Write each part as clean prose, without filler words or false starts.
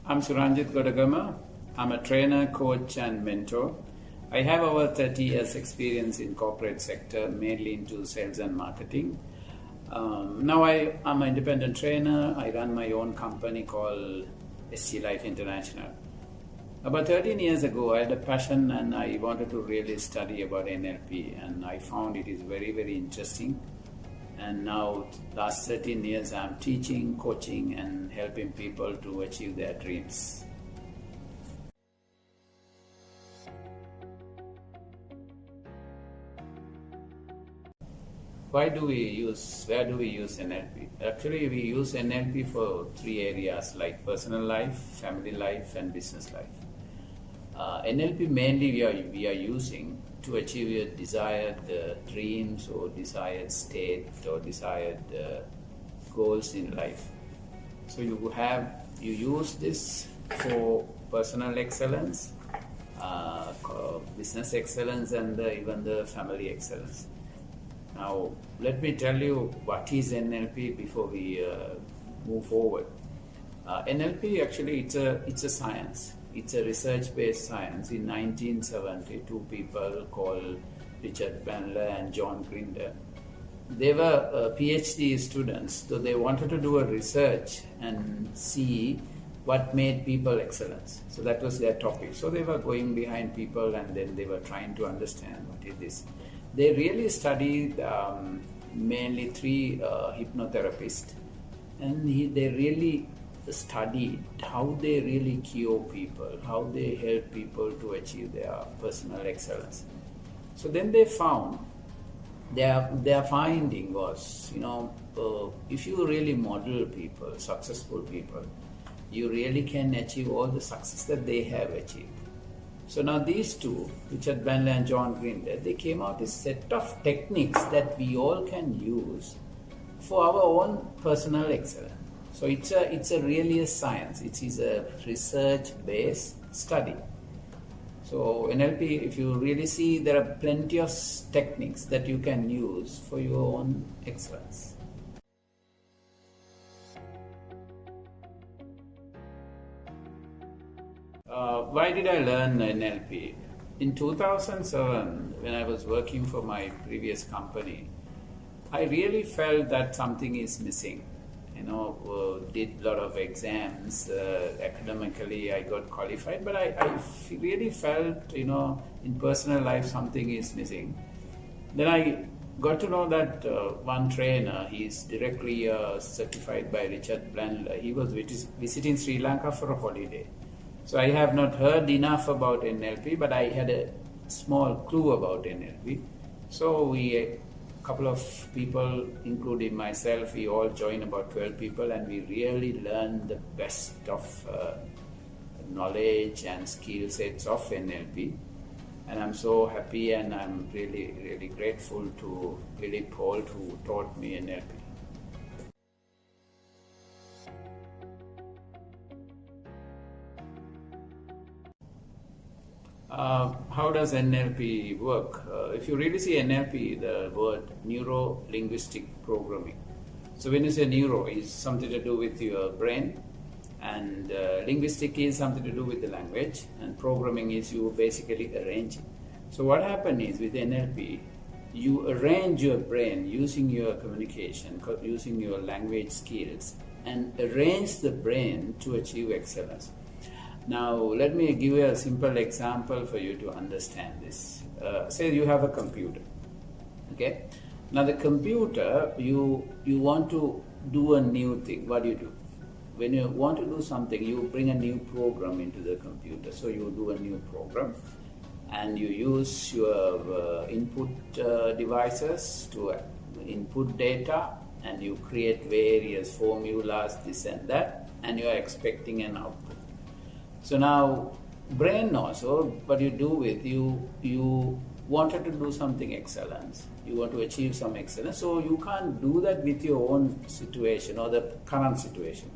I'm Suranjith Godagama. I'm a trainer, coach and mentor. I have over 30 years experience in corporate sector, mainly into sales and marketing. Now I'm an independent trainer. I run my own company called SG Life International. About 13 years ago, I had a passion and I wanted to really study about NLP, and I found it is very, very interesting. And now, last 13 years, I'm teaching, coaching, and helping people to achieve their dreams. Where do we use NLP? Actually, we use NLP for 3 areas like personal life, family life, and business life. NLP mainly we are using to achieve your desired dreams or desired state or desired goals in life. So you use this for personal excellence, business excellence, and even the family excellence. Now let me tell you what is NLP before we move forward. NLP actually it's a science. It's a research-based science. In 1970, 2 people called Richard Bandler and John Grinder. They were PhD students, so they wanted to do a research and see what made people excellent. So that was their topic. So they were going behind people and then they were trying to understand what is this. They really studied mainly 3 hypnotherapists, and they really studied how they really cure people, how they help people to achieve their personal excellence. So then they found their finding was, if you really model people, successful people, you really can achieve all the success that they have achieved. So now these 2, Richard Bandler and John Grinder, they came out with a set of techniques that we all can use for our own personal excellence. So it's really a science. It is a research-based study. So NLP, if you really see, there are plenty of techniques that you can use for your own excellence. Why did I learn NLP? In 2007, when I was working for my previous company, I really felt that something is missing. Did a lot of exams, academically I got qualified, but I really felt, in personal life something is missing. Then I got to know that one trainer, he's directly certified by Richard Bandler. He was visiting Sri Lanka for a holiday. So I have not heard enough about NLP, but I had a small clue about NLP. So a couple of people, including myself, we all joined, about 12 people, and we really learned the best of knowledge and skill sets of NLP. And I'm so happy, and I'm really, really grateful to Billy Paul who taught me NLP. How does NLP work? If you really see NLP, the word neuro-linguistic programming. So when you say neuro, it's something to do with your brain, and linguistic is something to do with the language, and programming is you basically arranging. So what happens is with NLP, you arrange your brain using your communication, using your language skills, and arrange the brain to achieve excellence. Now, let me give you a simple example for you to understand this. Say you have a computer, okay? Now the computer, you want to do a new thing. What do you do? When you want to do something, you bring a new program into the computer. So you do a new program, and you use your input devices to input data, and you create various formulas, this and that, and you are expecting an output. So now, brain knows what you do with you wanted to do something excellent. You want to achieve some excellence. So you can't do that with your own situation or the current situation.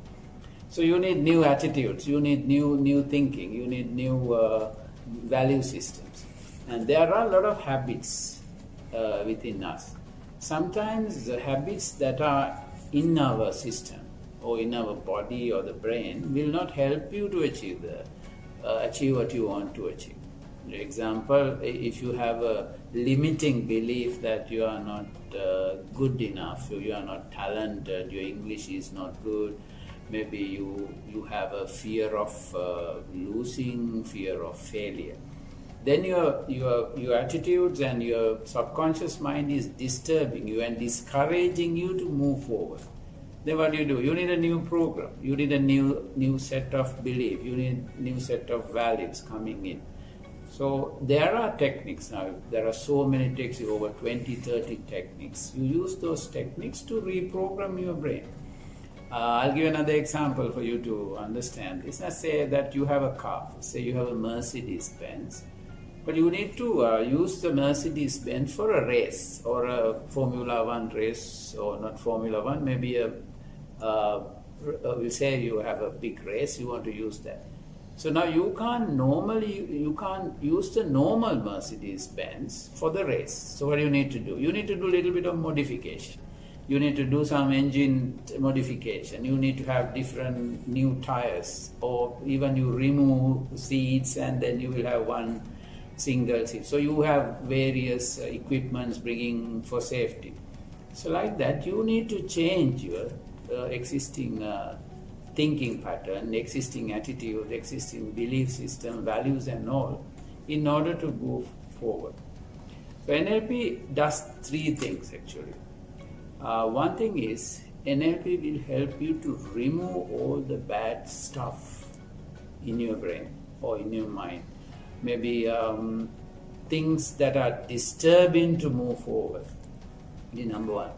So you need new attitudes. You need new thinking. You need new value systems. And there are a lot of habits within us. Sometimes the habits that are in our system, or in our body or the brain will not help you to achieve what you want to achieve. For example, if you have a limiting belief that you are not good enough, you are not talented, your English is not good, maybe you have a fear of losing, fear of failure, then your attitudes and your subconscious mind is disturbing you and discouraging you to move forward. Then what do? You need a new program. You need a new set of belief. You need a new set of values coming in. So there are techniques now. There are so many techniques, over 20, 30 techniques. You use those techniques to reprogram your brain. I'll give another example for you to understand. Let's say that you have a car. Say you have a Mercedes-Benz. But you need to use the Mercedes-Benz for a race, or a Formula 1 race, or not Formula 1, maybe we'll say you have a big race, you want to use that. So now you can't use the normal Mercedes-Benz for the race. So what do you need to do? You need to do a little bit of modification. You need to do some engine modification. You need to have different new tires, or even you remove seats and then you will have one single seat. So you have various equipments bringing for safety. So like that, you need to change your existing thinking pattern, existing attitude, existing belief system, values and all, in order to move forward. So NLP does three things actually. One thing is, NLP will help you to remove all the bad stuff in your brain or in your mind. Maybe things that are disturbing to move forward. This is number one.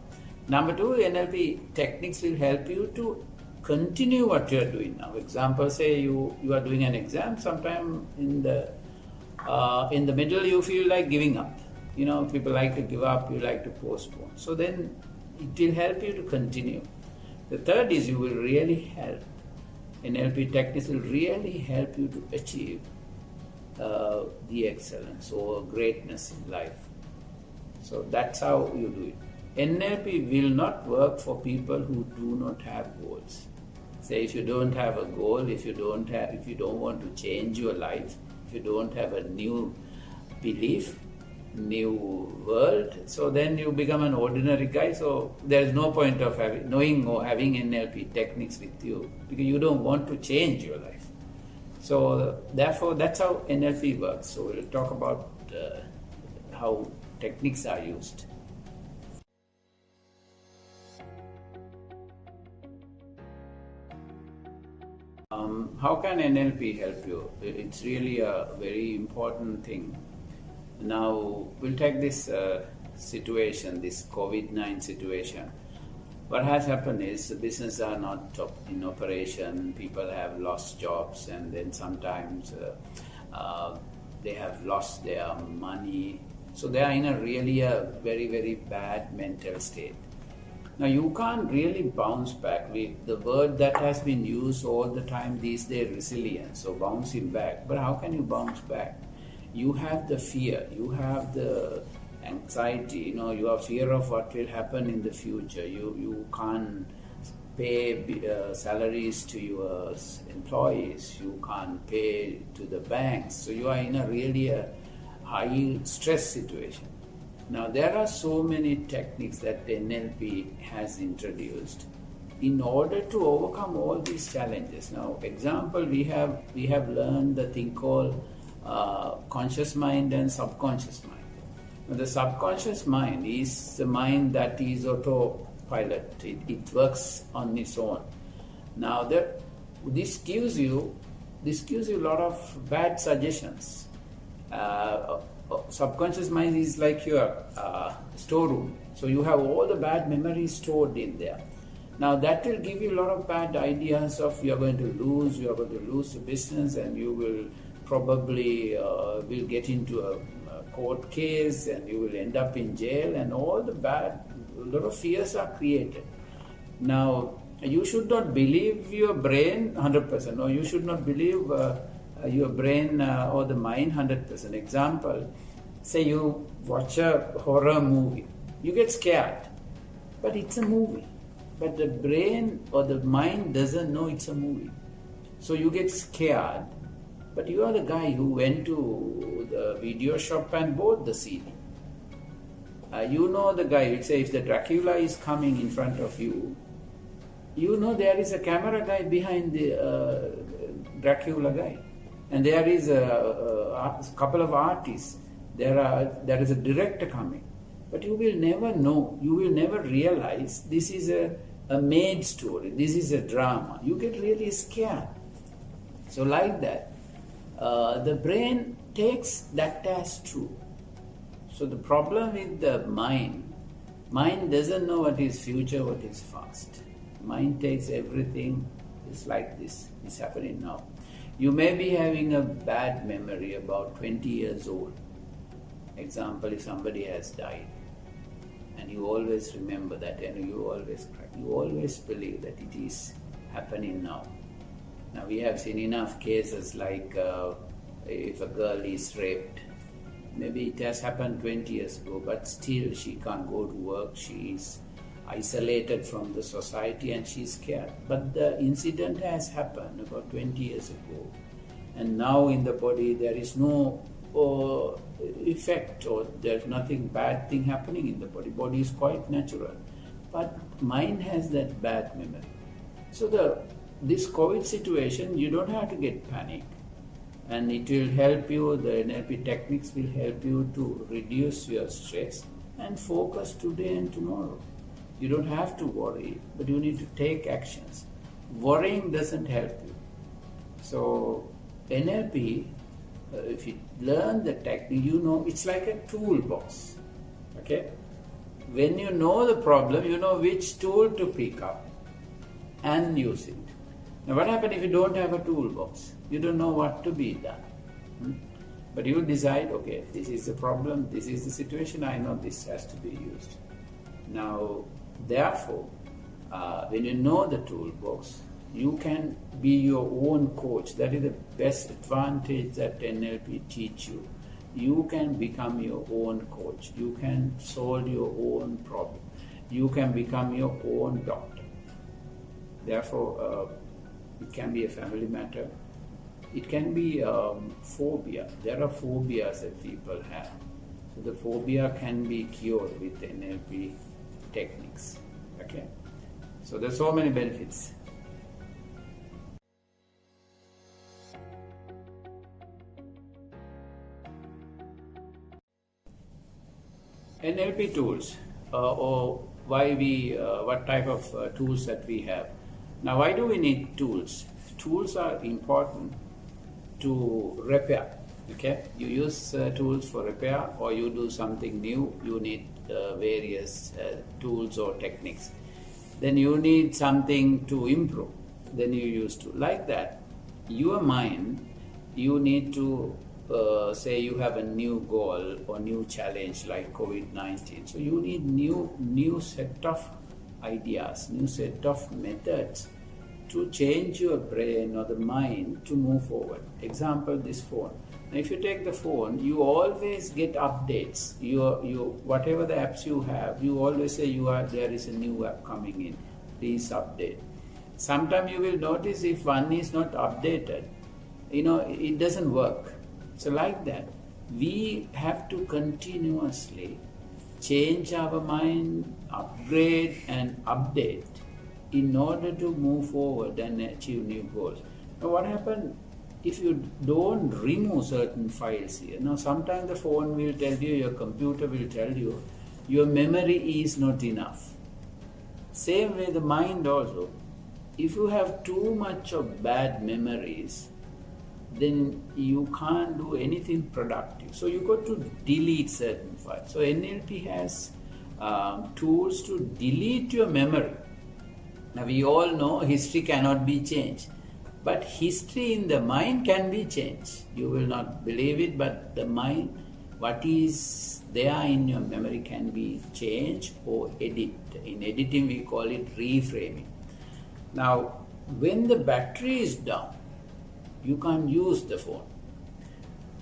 Number two, NLP techniques will help you to continue what you are doing now. Example, say you are doing an exam, sometime in the middle you feel like giving up. You know, people like to give up, you like to postpone. So then it will help you to continue. The third is, you will really help. NLP techniques will really help you to achieve the excellence or greatness in life. So that's how you do it. NLP will not work for people who do not have goals. Say if you don't have a goal, if you don't want to change your life, if you don't have a new belief, new world, so then you become an ordinary guy. So there is no point of knowing or having NLP techniques with you, because you don't want to change your life. So therefore, that's how NLP works. So we'll talk about how techniques are used. How can NLP help you? It's really a very important thing. Now, we'll take this situation, this COVID-19 situation. What has happened is the businesses are not in operation, people have lost jobs, and then sometimes they have lost their money. So they are in a very, very bad mental state. Now, you can't really bounce back. The word that has been used all the time these days, resilience, so bouncing back. But how can you bounce back? You have the fear, you have the anxiety, you are fear of what will happen in the future. You can't pay salaries to your employees, you can't pay to the banks. So you are in a high stress situation. Now, there are so many techniques that NLP has introduced in order to overcome all these challenges. Now, example, we have learned the thing called conscious mind and subconscious mind. Now, the subconscious mind is the mind that is autopilot. It works on its own. Now, this gives you a lot of bad suggestions. Subconscious mind is like your storeroom. So you have all the bad memories stored in there. Now that will give you a lot of bad ideas of you are going to lose the business, and you will probably will get into a court case, and you will end up in jail, and all the a lot of fears are created. Now, you should not believe your brain 100%. No, you should not believe your brain or the mind 100%. Example, say you watch a horror movie. You get scared, but it's a movie. but the brain or the mind doesn't know it's a movie. So you get scared, but you are the guy who went to the video shop and bought the CD. You know the guy, let's say if the Dracula is coming in front of you, you know there is a camera guy behind the Dracula guy. And there is a couple of artists. There is a director coming. But you will never know, you will never realize this is a made story, this is a drama. You get really scared. So like that, the brain takes that as true. So the problem with the mind doesn't know what is future, what is past. Mind takes everything, it's like this, it's happening now. You may be having a bad memory about 20 years old. Example, if somebody has died, and you always remember that and you always cry. You always believe that it is happening now. Now we have seen enough cases like if a girl is raped, maybe it has happened 20 years ago, but still she can't go to work, she is isolated from the society and she is scared. But the incident has happened about 20 years ago, and now in the body there is no effect, or there's nothing bad thing happening in the body. Body is quite natural, but mind has that bad memory. So this COVID situation, you don't have to get panic, and it will help you. The NLP techniques will help you to reduce your stress and focus today and tomorrow. You don't have to worry, but you need to take actions. Worrying doesn't help you. So NLP, if you learn the technique, you know it's like a toolbox. Okay? When you know the problem, you know which tool to pick up and use it. Now what happens if you don't have a toolbox? You don't know what to be done. But you decide, okay, this is the problem, this is the situation, I know this has to be used. Now, therefore, when you know the toolbox, you can be your own coach. That is the best advantage that NLP teach you. You can become your own coach. You can solve your own problem. You can become your own doctor. Therefore, it can be a family matter. It can be phobia. There are phobias that people have. So the phobia can be cured with NLP techniques. Okay? So there's so many benefits. NLP tools, or what type of tools that we have. Now, why do we need tools? Tools are important to repair. Okay, you use tools for repair, or you do something new. You need various tools or techniques. Then you need something to improve. Then you use tools like that. Your mind, you need to say you have a new goal or new challenge like COVID-19. So you need new set of ideas, new set of methods to change your brain or the mind to move forward. Example, this phone. Now, if you take the phone, you always get updates. You whatever the apps you have, you always say there is a new app coming in. Please update. Sometimes you will notice if one is not updated, it doesn't work. So like that, we have to continuously change our mind, upgrade and update in order to move forward and achieve new goals. Now what happens if you don't remove certain files here? Now sometimes the phone will tell you, your computer will tell you, your memory is not enough. Same way the mind also. If you have too much of bad memories, then you can't do anything productive. So you got to delete certain files. So NLP has tools to delete your memory. Now we all know history cannot be changed, but history in the mind can be changed. You will not believe it, but the mind, what is there in your memory can be changed or edited. In editing we call it reframing. Now when the battery is down, you can't use the phone.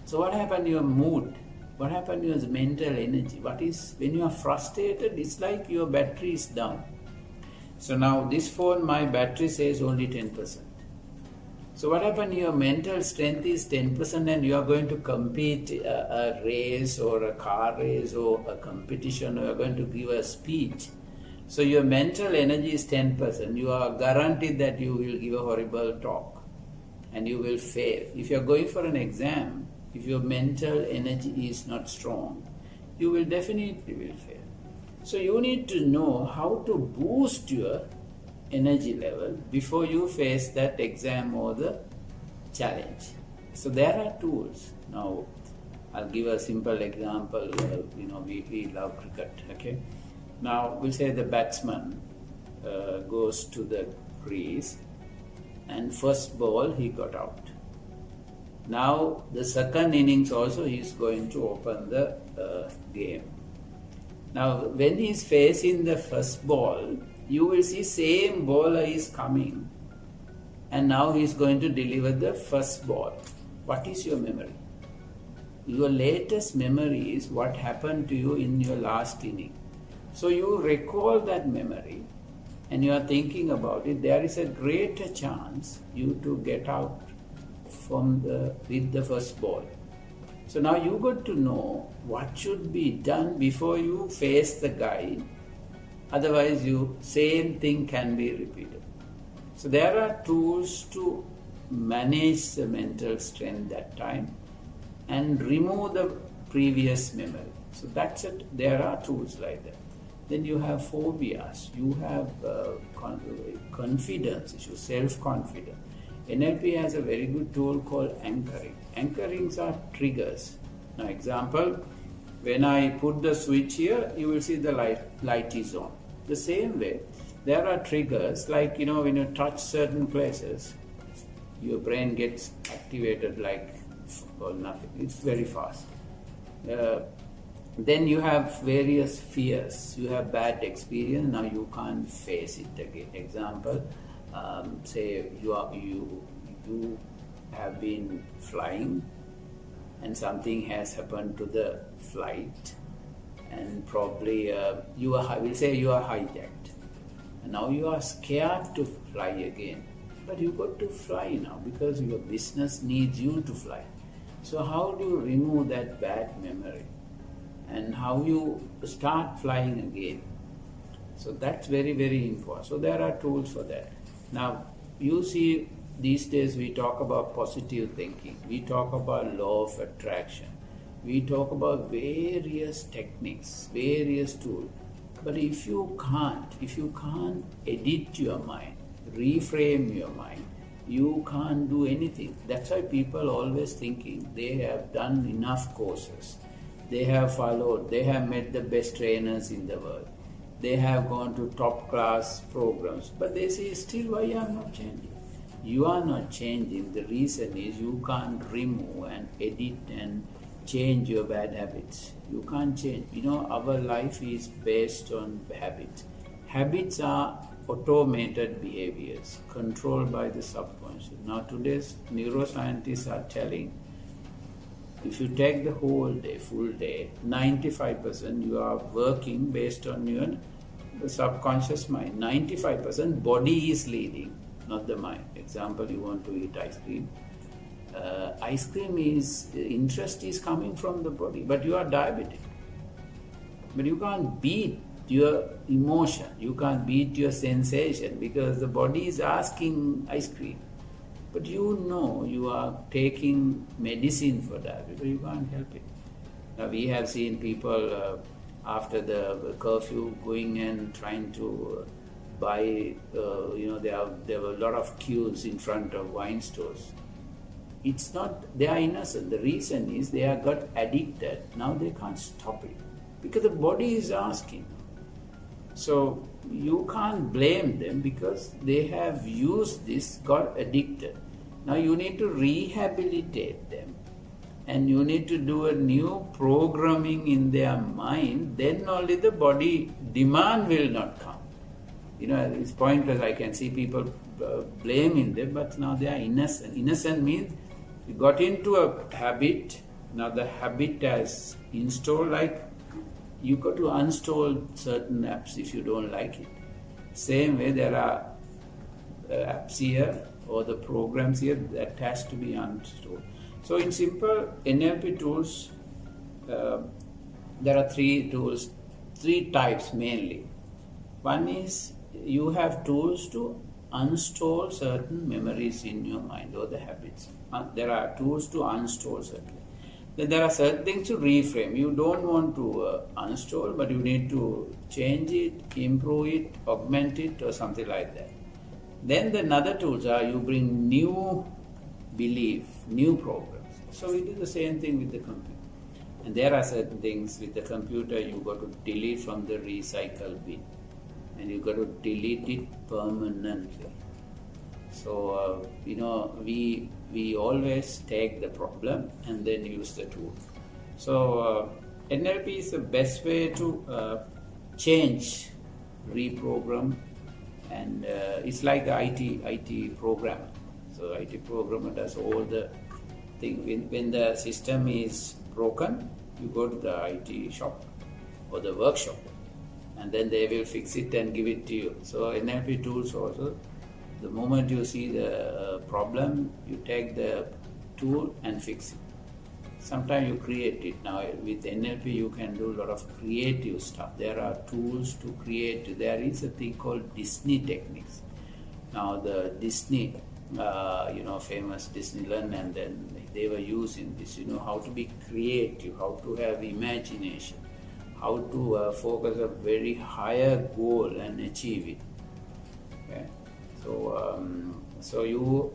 So what happened to your mood? What happened to your mental energy? When you are frustrated, it's like your battery is down. So now this phone, my battery says only 10%. So what happens, your mental strength is 10% and you are going to compete a race or a car race or a competition, or you are going to give a speech. So your mental energy is 10%. You are guaranteed that you will give a horrible talk and you will fail. If you are going for an exam, if your mental energy is not strong, you will definitely will fail. So you need to know how to boost your energy level before you face that exam or the challenge. So there are tools. Now I'll give a simple example. We love cricket. Okay. Now we'll say the batsman goes to the crease and first ball he got out. Now the second innings also he is going to open the game. Now when he is facing the first ball, you will see same bowler is coming and now he is going to deliver the first ball. What is your memory? Your latest memory is what happened to you in your last inning. So you recall that memory and you are thinking about it. There is a greater chance you to get out with the first ball. So now you got to know what should be done before you face the guy. Otherwise, same thing can be repeated. So there are tools to manage the mental strength that time and remove the previous memory. So that's it. There are tools like that. Then you have phobias. You have confidence issues, self-confidence. NLP has a very good tool called anchoring. Anchorings are triggers. Now, example, when I put the switch here, you will see the light is on. The same way, there are triggers like, when you touch certain places, your brain gets activated like nothing. It's very fast. Then you have various fears. You have bad experience, now you can't face it again. Example, say you have been flying and something has happened to the flight and probably you are hijacked. And now you are scared to fly again. But you got to fly now because your business needs you to fly. So how do you remove that bad memory? And how you start flying again? So that's very, very important. So there are tools for that. Now, you see, these days we talk about positive thinking. We talk about law of attraction. We talk about various techniques, various tools. But if you can't edit your mind, reframe your mind, you can't do anything. That's why people always thinking they have done enough courses. They have followed, they have met the best trainers in the world. They have gone to top class programs. But they say, still why you are not changing? You are not changing. The reason is you can't remove and edit and change your bad habits. You can't change. Our life is based on habits. Habits are automated behaviors controlled by the subconscious. Now today's neuroscientists are telling, if you take the whole day, full day, 95% you are working based on your subconscious mind. 95% body is leading, not the mind. Example, you want to eat ice cream. Ice cream interest is coming from the body, but you are diabetic. But you can't beat your emotion, you can't beat your sensation because the body is asking ice cream. But you are taking medicine for diabetes, but you can't help it. Now we have seen people after the curfew going and trying to buy, there were a lot of queues in front of wine stores. It's not, they are innocent. The reason is they have got addicted. Now they can't stop it because the body is asking. So you can't blame them because they have used this, got addicted. Now you need to rehabilitate them and you need to do a new programming in their mind. Then only the body demand will not come. It's pointless. I can see people blaming them, but now they are innocent. Innocent means you got into a habit. Now the habit has installed, like you got to uninstall certain apps if you don't like it. Same way there are apps here or the programs here that has to be understood. So in simple NLP tools, there are three types mainly. One is you have tools to uninstall certain memories in your mind or the habits. There are tools to uninstall certain. Then there are certain things to reframe. You don't want to uninstall, but you need to change it, improve it, augment it, or something like that. Then the another tools are you bring new belief, new programs. So we do the same thing with the computer. And there are certain things with the computer you got to delete from the recycle bin, and you got to delete it permanently. So we always take the problem and then use the tool. So NLP is the best way to change, reprogram, and it's like the IT programmer. So IT programmer does all the thing. When the system is broken, you go to the IT shop or the workshop, and then they will fix it and give it to you. So NLP tools also, the moment you see the problem, you take the tool and fix it. Sometimes you create it. Now with NLP you can do a lot of creative stuff. There are tools to create. There is a thing called Disney techniques. Now the Disney, famous Disneyland, and then they were using this, how to be creative, how to have imagination, how to focus a very higher goal and achieve it. Okay. So you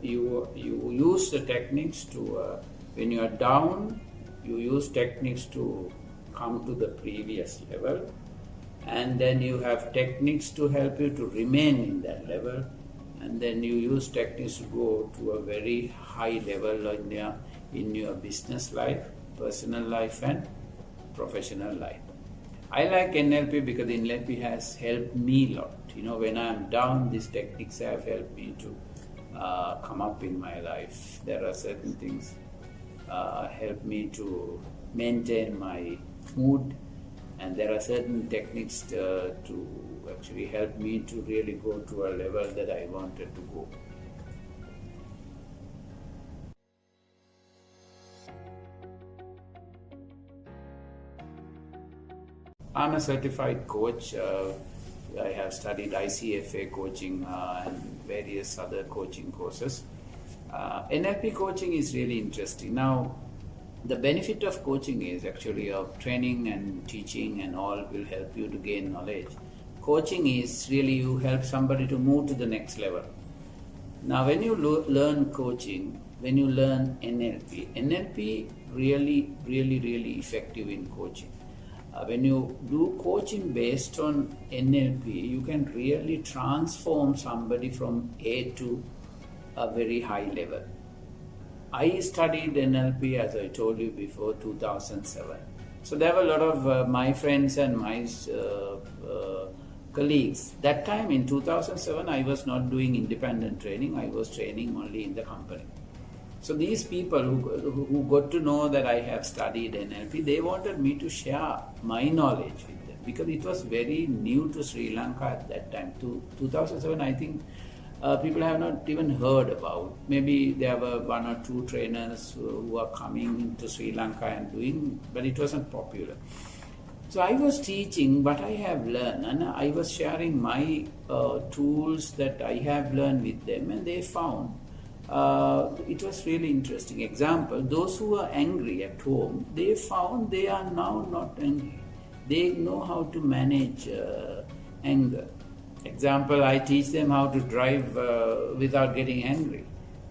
use the techniques to when you are down, you use techniques to come to the previous level, and then you have techniques to help you to remain in that level, and then you use techniques to go to a very high level in your business life, personal life, and professional life. I like NLP because NLP has helped me a lot. When I'm down, these techniques have helped me to come up in my life. There are certain things help me to maintain my mood, and there are certain techniques to actually help me to really go to a level that I wanted to go. I'm a certified coach. I have studied ICFA coaching and various other coaching courses. NLP coaching is really interesting. Now, the benefit of coaching is actually of training and teaching and all will help you to gain knowledge. Coaching is really you help somebody to move to the next level. Now, when you learn coaching, when you learn NLP really, really, really effective in coaching. When you do coaching based on NLP, you can really transform somebody from A to a very high level. I studied NLP, as I told you before, 2007. So there were a lot of my friends and my colleagues. That time in 2007, I was not doing independent training. I was training only in the company. So these people who got to know that I have studied NLP, they wanted me to share my knowledge with them because it was very new to Sri Lanka at that time. 2007, I think people have not even heard about. Maybe there were one or two trainers who are coming into Sri Lanka and doing, but it wasn't popular. So I was teaching what I have learned, and I was sharing my tools that I have learned with them, and they found it was really interesting. Example, those who are angry at home, they found they are now not angry. They know how to manage anger. Example, I teach them how to drive without getting angry.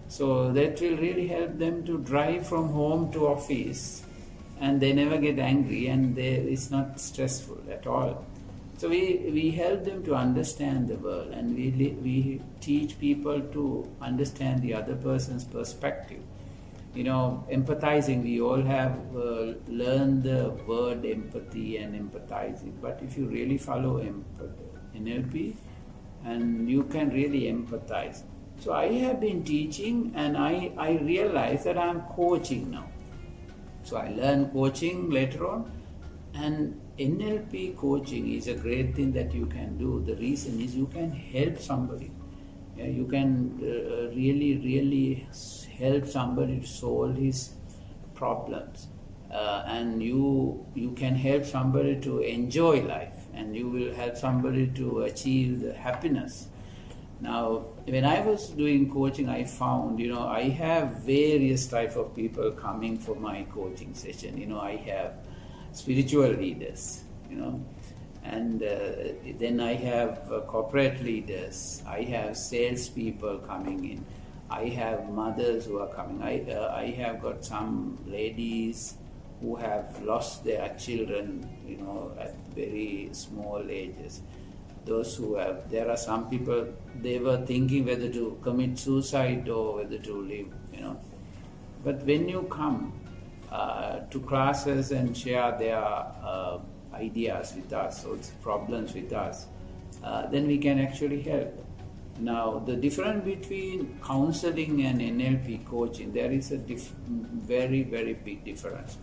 So that will really help them to drive from home to office, and they never get angry, and it's not stressful at all. So we help them to understand the world, and we teach people to understand the other person's perspective. Empathizing, we all have learned the word empathy and empathizing, but if you really follow NLP, and you can really empathize. So I have been teaching, and I realized that I'm coaching now. So I learned coaching later on, and NLP coaching is a great thing that you can do. The reason is you can help somebody. Yeah, you can really help somebody to solve his problems, and you can help somebody to enjoy life, and you will help somebody to achieve the happiness. Now, when I was doing coaching, I found, I have various type of people coming for my coaching session. I have spiritual leaders, and then I have corporate leaders. I have salespeople coming in. I have mothers who are coming. I have got some ladies who have lost their children, at very small ages. Those who have, there are some people, they were thinking whether to commit suicide or whether to live, But when you come to classes and share their ideas with us, or problems with us, then we can actually help. Now, the difference between counseling and NLP coaching, there is a very, very big difference.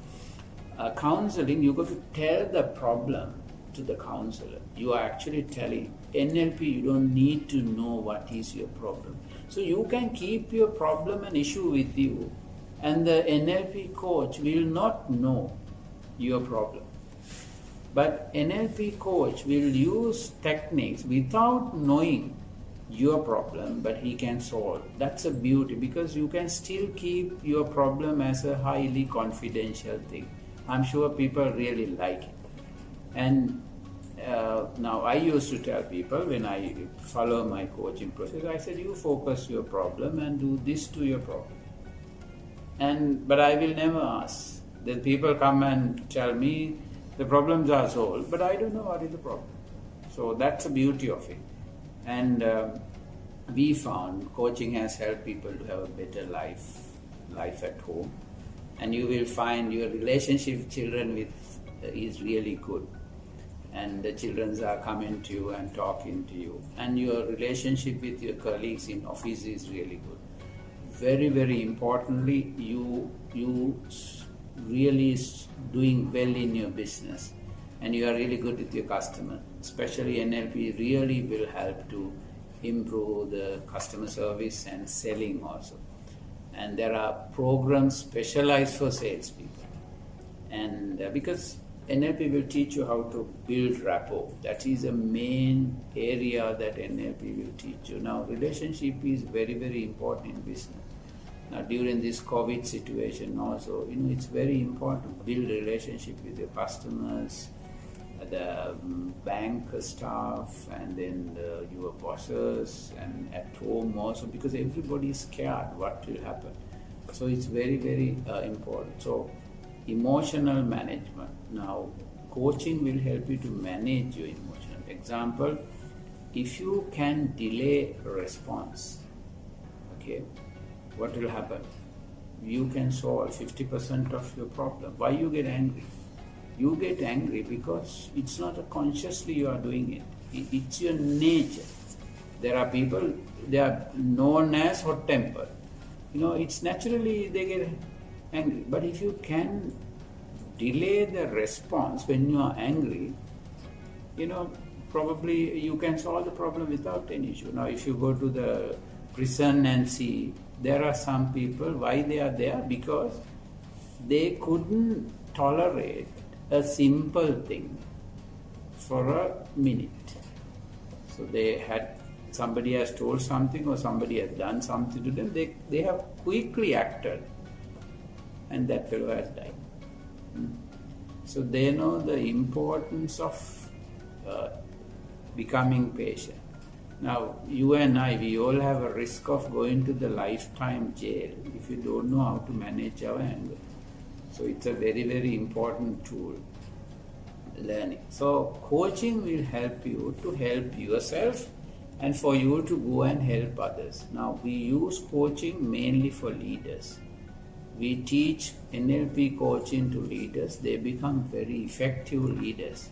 Counseling, you got to tell the problem to the counselor. You are actually telling. NLP, you don't need to know what is your problem. So you can keep your problem and issue with you, and the NLP coach will not know your problem. But NLP coach will use techniques without knowing your problem, but he can solve. That's a beauty, because you can still keep your problem as a highly confidential thing. I'm sure people really like it. And now I used to tell people when I follow my coaching process, I said, you focus your problem and do this to your problem. But I will never ask. Then people come and tell me the problems are solved, but I don't know what is the problem. So that's the beauty of it. And we found coaching has helped people to have a better life at home. And you will find your relationship with children is really good. And the children are coming to you and talking to you. And your relationship with your colleagues in office is really good. Very, very importantly, you really doing well in your business. And you are really good with your customer. Especially NLP really will help to improve the customer service and selling also. And there are programs specialized for salespeople. And because NLP will teach you how to build rapport. That is a main area that NLP will teach you. Now, relationship is very, very important in business. Now, during this COVID situation also, it's very important to build a relationship with your customers, the bank staff, and then your bosses, and at home also, because everybody is scared what will happen. So it's very, very important. So emotional management. Now, coaching will help you to manage your emotion. Example, if you can delay a response, okay, what will happen? You can solve 50% of your problem. Why you get angry? You get angry because it's not consciously you are doing it. It's your nature. There are people, they are known as hot-tempered. It's naturally they get angry. But if you can delay the response when you are angry, probably you can solve the problem without any issue. Now, if you go to the prison and see, there are some people, why they are there? Because they couldn't tolerate a simple thing for a minute. So somebody has told something or somebody has done something to them, they have quickly acted, and that fellow has died. So they know the importance of becoming patient. Now, you and I, we all have a risk of going to the lifetime jail if you don't know how to manage our anger. So it's a very, very important tool, learning. So coaching will help you to help yourself and for you to go and help others. Now, we use coaching mainly for leaders. We teach NLP coaching to leaders. They become very effective leaders.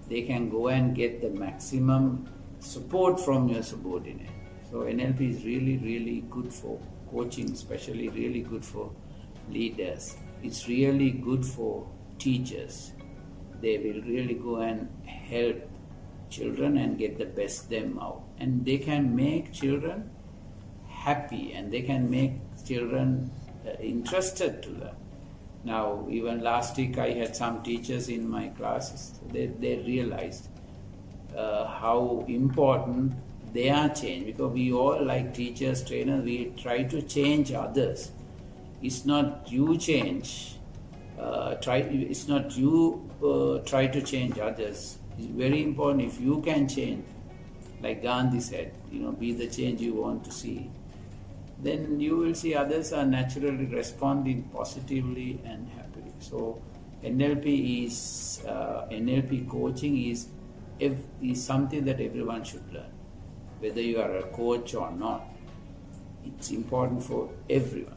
They can go and get the maximum support from your subordinate. So NLP is really, really good for coaching, especially really good for leaders. It's really good for teachers. they will really go and help children and get the best them out. And they can make children happy, and they can make children interested to learn. Now, even last week I had some teachers in my classes. They realized how important their change, because we all, like teachers, trainers, we try to change others. It's not you change. It's not you try to change others. It's very important if you can change. Like Gandhi said, be the change you want to see. Then you will see others are naturally responding positively and happily. So Nlp coaching is something that everyone should learn. Whether you are a coach or not, it's important for everyone.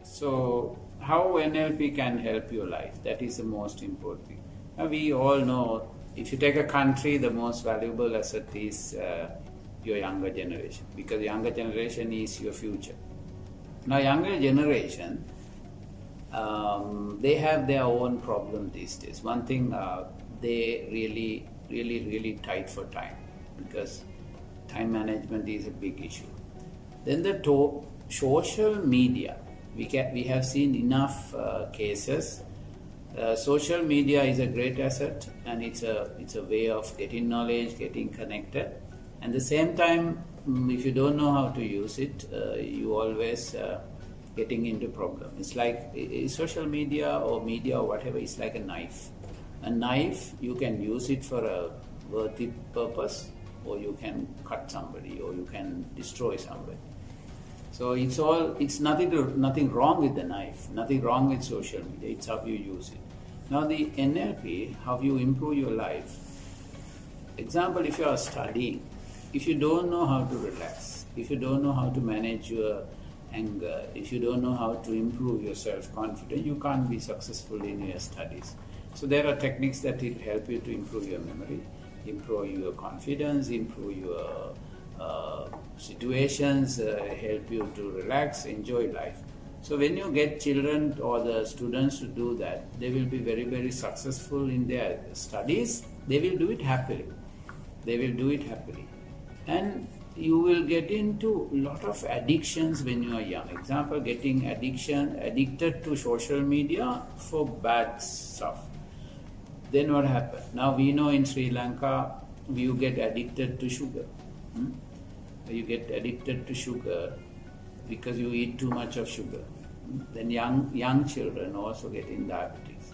So, how NLP can help your life? That is the most important thing. Now, we all know, if you take a country, the most valuable asset is your younger generation, because younger generation is your future. Now, younger generation, they have their own problem these days. One thing, they really tight for time, because time management is a big issue. Then the social media. We have seen enough cases. Social media is a great asset, and it's a way of getting knowledge, getting connected. And at the same time, if you don't know how to use it, you always getting into problem. It's like social media or media or whatever. It's like a knife. A knife, you can use it for a worthy purpose, or you can cut somebody, or you can destroy somebody. So it's nothing wrong with the knife, nothing wrong with social media. It's how you use it. Now the NLP, how you improve your life. Example, if you are studying, if you don't know how to relax, if you don't know how to manage your anger, if you don't know how to improve your self-confidence, you can't be successful in your studies. So there are techniques that will help you to improve your memory, improve your confidence, improve your situations, help you to relax, enjoy life. So when you get children or the students to do that, they will be very successful in their studies. They will do it happily. And you will get into a lot of addictions when you are young. Example, getting addicted to social media for bad stuff. Then what happens? Now we know in Sri Lanka, you get addicted to sugar. You get addicted to sugar because you eat too much of sugar. Then young children also get in diabetes.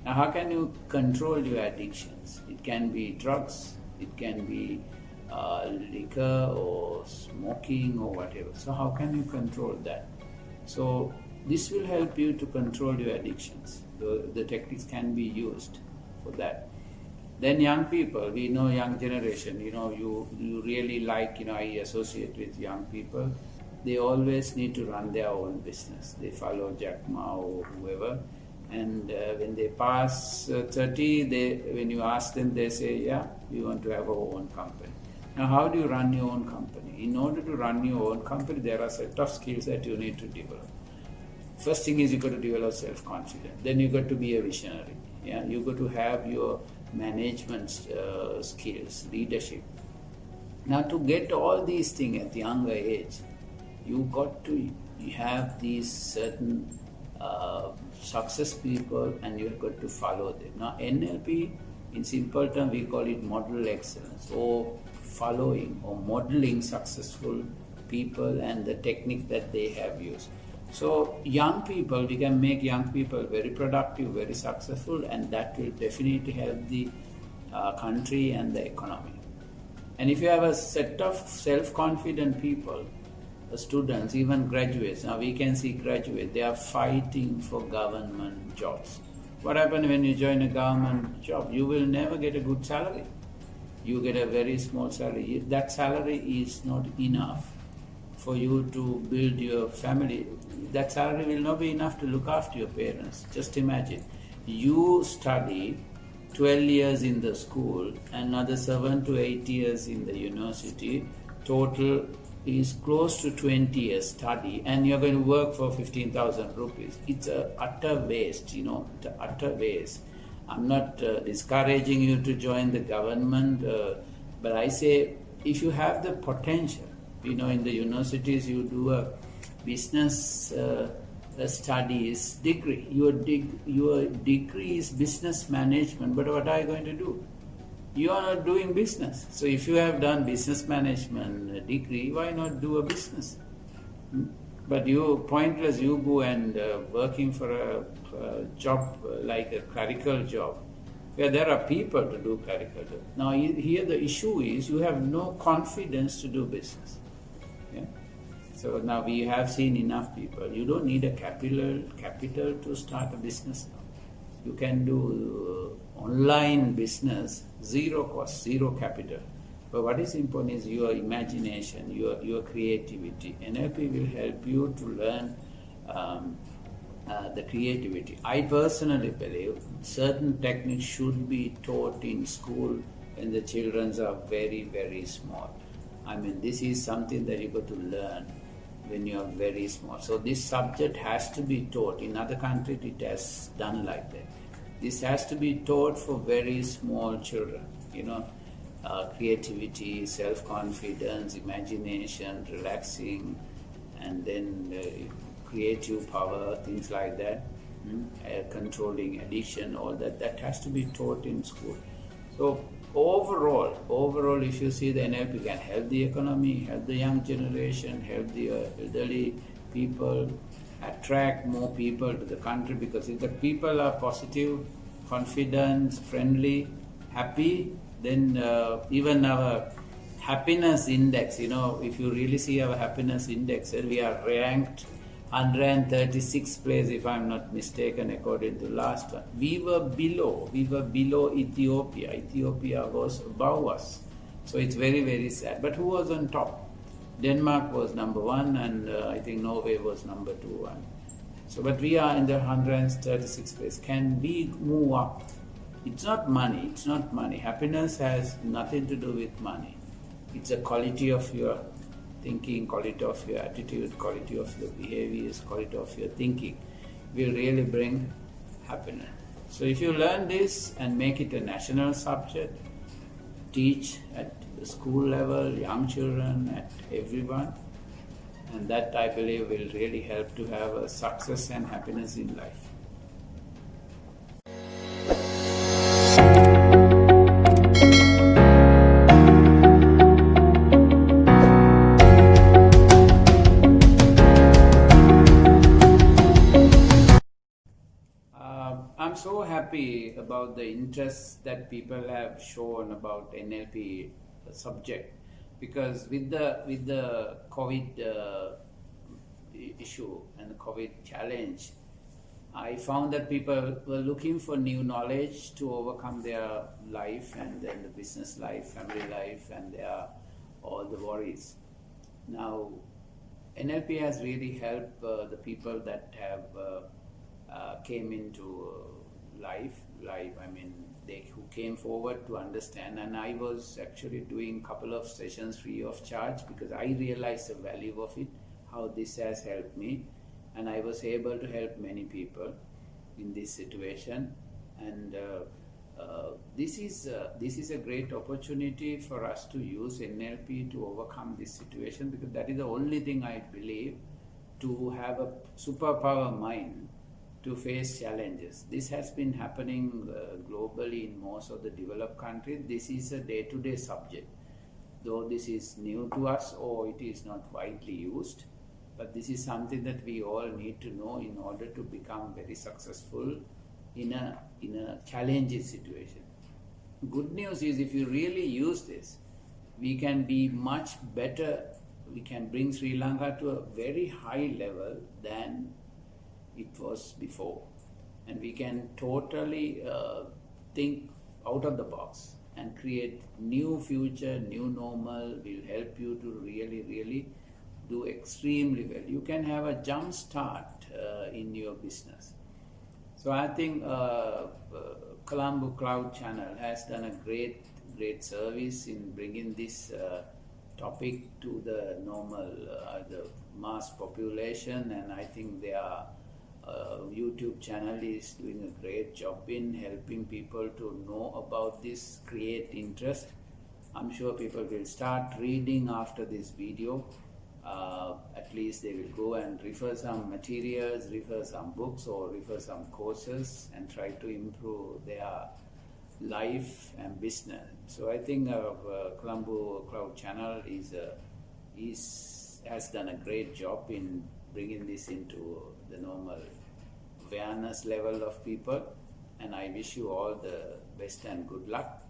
Now how can you control your addictions? It can be drugs, it can be liquor or smoking or whatever. So how can you control that? So this will help you to control your addictions. The techniques can be used for that. Then young people, we know young generation, you really like, I associate with young people. They always need to run their own business. They follow Jack Ma or whoever. And when they pass 30, when you ask them, they say, yeah, we want to have our own company. Now, how do you run your own company? In order to run your own company, there are a set of skills that you need to develop. First thing is you got to develop self-confidence. Then you got to be a visionary. Yeah, you got to have your management skills, leadership. Now, to get all these things at the younger age, you got to have these certain success people, and you've got to follow them. Now, NLP, in simple terms, we call it model excellence, or following or modeling successful people and the technique that they have used. So young people, we can make young people very productive, very successful, and that will definitely help the country and the economy. And if you have a set of self-confident people, students, even graduates, now we can see graduates, they are fighting for government jobs. What happens when you join a government job? You will never get a good salary. You get a very small salary. That salary is not enough for you to build your family. That salary will not be enough to look after your parents. Just imagine, you study 12 years in the school, another 7 to 8 years in the university, total is close to 20 years study and you're going to work for 15,000 rupees. It's a utter waste, it's a utter waste. I'm not discouraging you to join the government, but I say if you have the potential, in the universities you do a business studies degree. Your degree is business management, but what are you going to do? You are not doing business. So if you have done business management degree, why not do a business? But pointless you go and working for a job like a clerical job, where there are people to do clerical job. Now here the issue is you have no confidence to do business. Yeah? So now we have seen enough people. You don't need a capital to start a business now. You can do online business, zero cost, zero capital. But what is important is your imagination, your creativity. NLP will help you to learn the creativity. I personally believe certain techniques should be taught in school when the children are very, very small. I mean, this is something that you got to learn when you are very small. So this subject has to be taught. In other countries it has done like that. This has to be taught for very small children, creativity, self-confidence, imagination, relaxing, and then creative power, things like that, controlling addiction, all that has to be taught in school. So overall, if you see the NLP can help the economy, help the young generation, help the elderly people, attract more people to the country, because if the people are positive, confident, friendly, happy, then even our happiness index, if you really see our happiness index, we are ranked 136th place, if I'm not mistaken, according to last one. We were below Ethiopia. Ethiopia was above us. So it's very, very sad. But who was on top? Denmark was number one, and I think Norway was number 2. So, but we are in the 136th place. Can we move up? It's not money. Happiness has nothing to do with money. It's a quality of your thinking, quality of your attitude, quality of your behaviors, quality of your thinking will really bring happiness. So if you learn this and make it a national subject, teach at the school level, young children, at everyone, and that I believe will really help to have a success and happiness in life. I'm so happy about the interest that people have shown about NLP subject, because with the COVID issue and the COVID challenge, I found that people were looking for new knowledge to overcome their life and then the business life, family life, and all the worries. Now, NLP has really helped the people that have came into life, I mean, who came forward to understand, and I was actually doing a couple of sessions free of charge because I realized the value of it, how this has helped me, and I was able to help many people in this situation. And this is a great opportunity for us to use NLP to overcome this situation, because that is the only thing I believe, to have a superpower mind to face challenges. This has been happening globally in most of the developed countries. This is a day-to-day subject, though this is new to us or it is not widely used, but this is something that we all need to know in order to become very successful in a challenging situation. Good news is, if you really use this, we can be much better. We can bring Sri Lanka to a very high level than it was before, and we can totally think out of the box and create new future, new normal. Will help you to really do extremely well. You can have a jump start in your business. So I think Colombo Cloud Channel has done a great service in bringing this topic to the normal, the mass population, and I think their YouTube channel is doing a great job in helping people to know about this, create interest. I'm sure people will start reading after this video. At least they will go and refer some materials, refer some books, or refer some courses and try to improve their life and business. So I think Colombo Cloud channel has done a great job in bringing this into the normal awareness level of people, and I wish you all the best and good luck.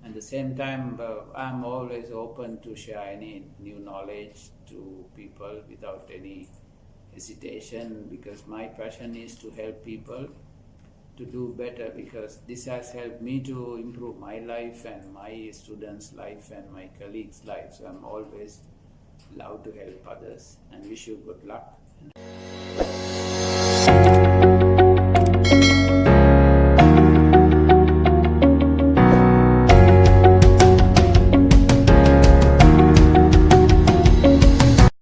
At the same time, I'm always open to share any new knowledge to people without any hesitation, because my passion is to help people to do better, because this has helped me to improve my life and my students' life and my colleagues' life. So I'm always love to help others and wish you good luck.